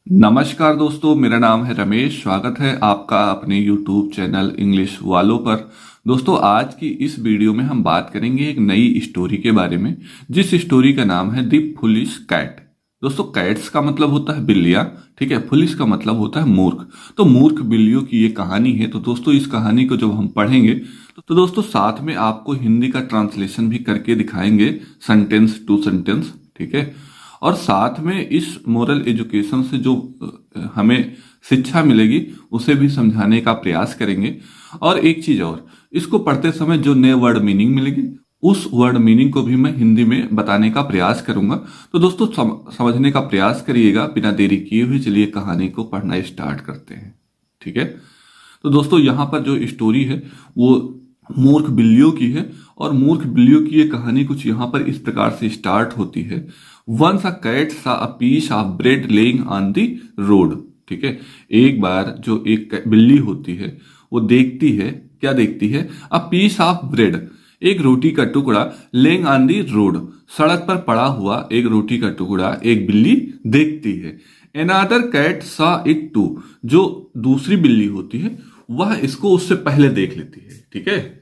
नमस्कार दोस्तों, मेरा नाम है रमेश। स्वागत है आपका अपने YouTube चैनल इंग्लिश वालों पर। दोस्तों, आज की इस वीडियो में हम बात करेंगे एक नई स्टोरी के बारे में, जिस स्टोरी का नाम है द फुलिश कैट। दोस्तों, कैट्स का मतलब होता है बिल्लियां, ठीक है। फुलिश का मतलब होता है मूर्ख। तो मूर्ख बिल्लियों की ये कहानी है। तो दोस्तों, इस कहानी को जब हम पढ़ेंगे तो दोस्तों साथ में आपको हिंदी का ट्रांसलेशन भी करके दिखाएंगे, सेंटेंस टू सेंटेंस, ठीक है। और साथ में इस मोरल एजुकेशन से जो हमें शिक्षा मिलेगी उसे भी समझाने का प्रयास करेंगे। और एक चीज और, इसको पढ़ते समय जो नए वर्ड मीनिंग मिलेगी उस वर्ड मीनिंग को भी मैं हिंदी में बताने का प्रयास करूंगा। तो दोस्तों समझने का प्रयास करिएगा। बिना देरी किए हुए चलिए कहानी को पढ़ना स्टार्ट करते हैं, ठीक है। तो दोस्तों, यहाँ पर जो स्टोरी है वो मूर्ख बिल्लियों की है। और मूर्ख बिल्लियों की ये कहानी कुछ यहाँ पर इस प्रकार से स्टार्ट होती है। Once a cat saw a piece of bread lying on the road, ठीक है। एक बार जो एक बिल्ली होती है वो देखती है, क्या देखती है? अ पीस ऑफ ब्रेड, एक रोटी का टुकड़ा, लेइंग ऑन द रोड, सड़क पर पड़ा हुआ एक रोटी का टुकड़ा एक बिल्ली देखती है। एनादर कैट सा इट टू, जो दूसरी बिल्ली होती है वह इसको उससे पहले देख लेती है, ठीक है।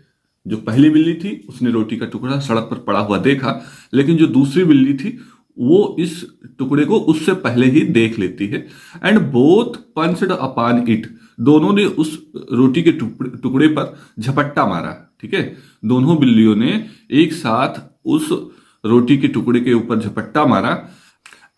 जो पहली बिल्ली थी उसने रोटी का टुकड़ा सड़क पर पड़ा हुआ देखा, लेकिन जो दूसरी बिल्ली थी वो इस टुकड़े को उससे पहले ही देख लेती है। And both punched upon it, दोनों ने उस रोटी के टुकड़े पर झपट्टा मारा, ठीक है। दोनों बिल्लियों ने एक साथ उस रोटी के टुकड़े के ऊपर झपट्टा मारा।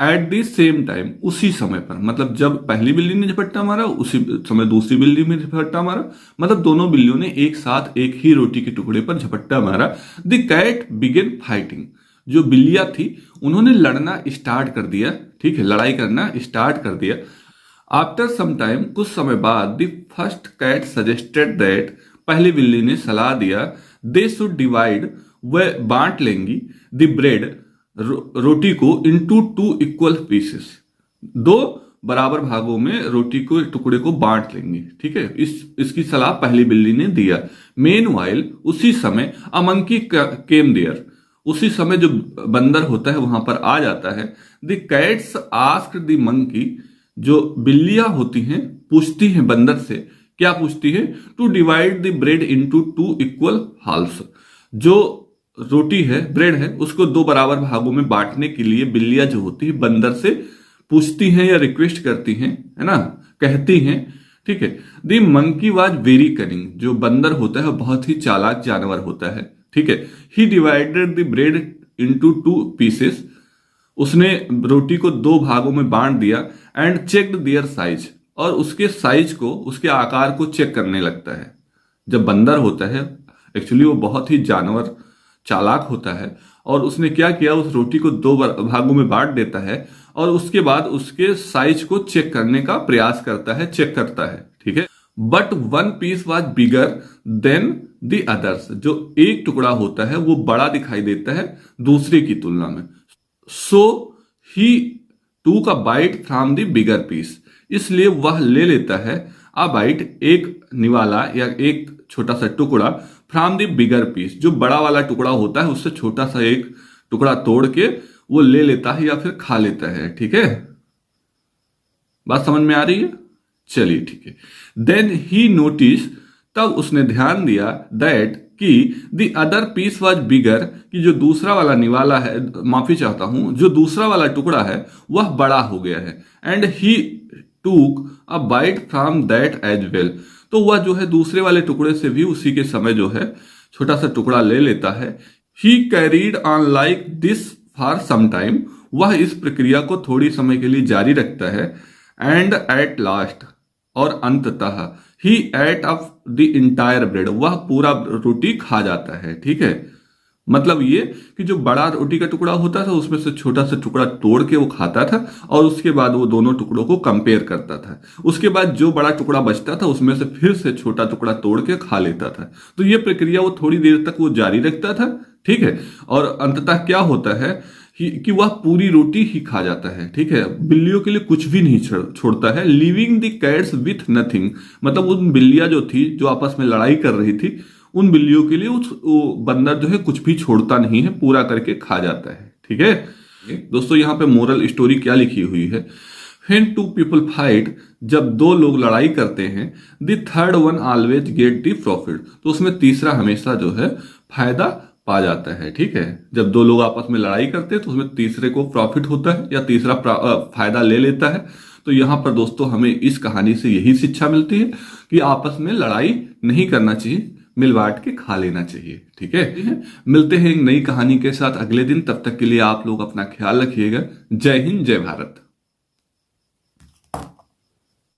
एट द सेम टाइम, उसी समय पर, मतलब जब पहली बिल्ली ने झपट्टा मारा उसी समय दूसरी बिल्ली ने झपट्टा मारा, मतलब दोनों बिल्लियों ने एक साथ एक ही रोटी के टुकड़े पर झपट्टा मारा। द कैट बिगेन फाइटिंग, जो बिल्लियां थी उन्होंने लड़ना स्टार्ट कर दिया, ठीक है, लड़ाई करना स्टार्ट कर दिया। आफ्टर सम टाइम, कुछ समय बाद, the first cat suggested that, पहली बिल्ली ने सलाह दिया, दे शुड डिवाइड, वह बांट लेंगी, द ब्रेड, रोटी को, इनटू टू इक्वल पीसेस, दो बराबर भागों में रोटी को टुकड़े को बांट लेंगे, ठीक है। इसकी सलाह पहली बिल्ली ने दिया। मेन वाइल, उसी समय, अ मंकी केम देयर, उसी समय जो बंदर होता है वहां पर आ जाता है। The cats asked the monkey, जो बिल्लियां होती हैं पूछती हैं बंदर से, क्या पूछती है? To divide the bread into two equal halves, जो रोटी है, ब्रेड है, उसको दो बराबर भागों में बांटने के लिए बिल्लियां जो होती है बंदर से पूछती हैं या रिक्वेस्ट करती हैं, है ना, कहती हैं, ठीक है। The monkey was very cunning, जो बंदर होता है बहुत ही चालाक जानवर होता है, ठीक है। He divided the bread into two pieces, उसने रोटी को दो भागों में बांट दिया। एंड चेक्ड देयर साइज, और उसके साइज को, उसके आकार को चेक करने लगता है। जब बंदर होता है एक्चुअली वो बहुत ही जानवर चालाक होता है, और उसने क्या किया, उस रोटी को दो भागों में बांट देता है और उसके बाद उसके साइज को चेक करने का प्रयास करता है, चेक करता है, ठीक है। But one piece was bigger than the others, जो एक टुकड़ा होता है वो बड़ा दिखाई देता है दूसरे की तुलना में। So he took a bite from the bigger piece, इसलिए वह ले लेता है अ बाइट, एक निवाला या एक छोटा सा टुकड़ा, फ्रॉम द बिगर पीस, जो बड़ा वाला टुकड़ा होता है उससे छोटा सा एक टुकड़ा तोड़ के वो ले लेता है या फिर खा लेता है, ठीक है। बात समझ में आ रही है? चलिए, ठीक है। देन ही नोटिस, तब उसने ध्यान दिया, दैट, कि द अदर पीस वाज बिगर, कि जो दूसरा वाला निवाला है, माफी चाहता हूं, जो दूसरा वाला टुकड़ा है वह बड़ा हो गया है। And he took a bite from that as well, तो वह जो है दूसरे वाले टुकड़े से भी उसी के समय जो है छोटा सा टुकड़ा ले लेता है। He carried on like this for some time, वह इस प्रक्रिया को थोड़ी समय के लिए जारी रखता है। एंड एट लास्ट, और अंततः, he ate of the entire bread, वह पूरा रोटी खा जाता है, ठीक है। मतलब ये कि जो बड़ा रोटी का टुकड़ा होता था उसमें से छोटा सा टुकड़ा तोड़ के वो खाता था और उसके बाद वो दोनों टुकड़ों को कंपेयर करता था। उसके बाद जो बड़ा टुकड़ा बचता था उसमें से फिर से छोटा टुकड़ा तोड़ के खा लेता था। तो ये प्रक्रिया वो थोड़ी देर तक वो जारी रखता था, ठीक है। और अंततः क्या होता है कि वह पूरी रोटी ही खा जाता है, ठीक है। बिल्लियों के लिए कुछ भी नहीं छोड़ता है। Living the cats with nothing, मतलब उन बिल्लियां जो थी जो आपस में लड़ाई कर रही थी, उन बिल्लियों के लिए वो बंदर जो है कुछ भी छोड़ता नहीं है, पूरा करके खा जाता है, ठीक है। दोस्तों, यहाँ पे मोरल स्टोरी क्या लिखी हुई है? व्हेन टू पीपल फाइट, जब दो लोग लड़ाई करते हैं, the third one always get the profit, तो उसमें तीसरा हमेशा जो है फायदा पा जाता है। ठीक है, जब दो लोग आपस में लड़ाई करते हैं तो उसमें तीसरे को प्रॉफिट होता है या तीसरा फायदा ले लेता है। तो यहां पर दोस्तों हमें इस कहानी से यही शिक्षा मिलती है कि आपस में लड़ाई नहीं करना चाहिए, मिल बांट के खा लेना चाहिए। ठीक है, मिलते हैं एक नई कहानी के साथ अगले दिन। तब तक के लिए आप लोग अपना ख्याल रखिएगा। जय हिंद, जय भारत।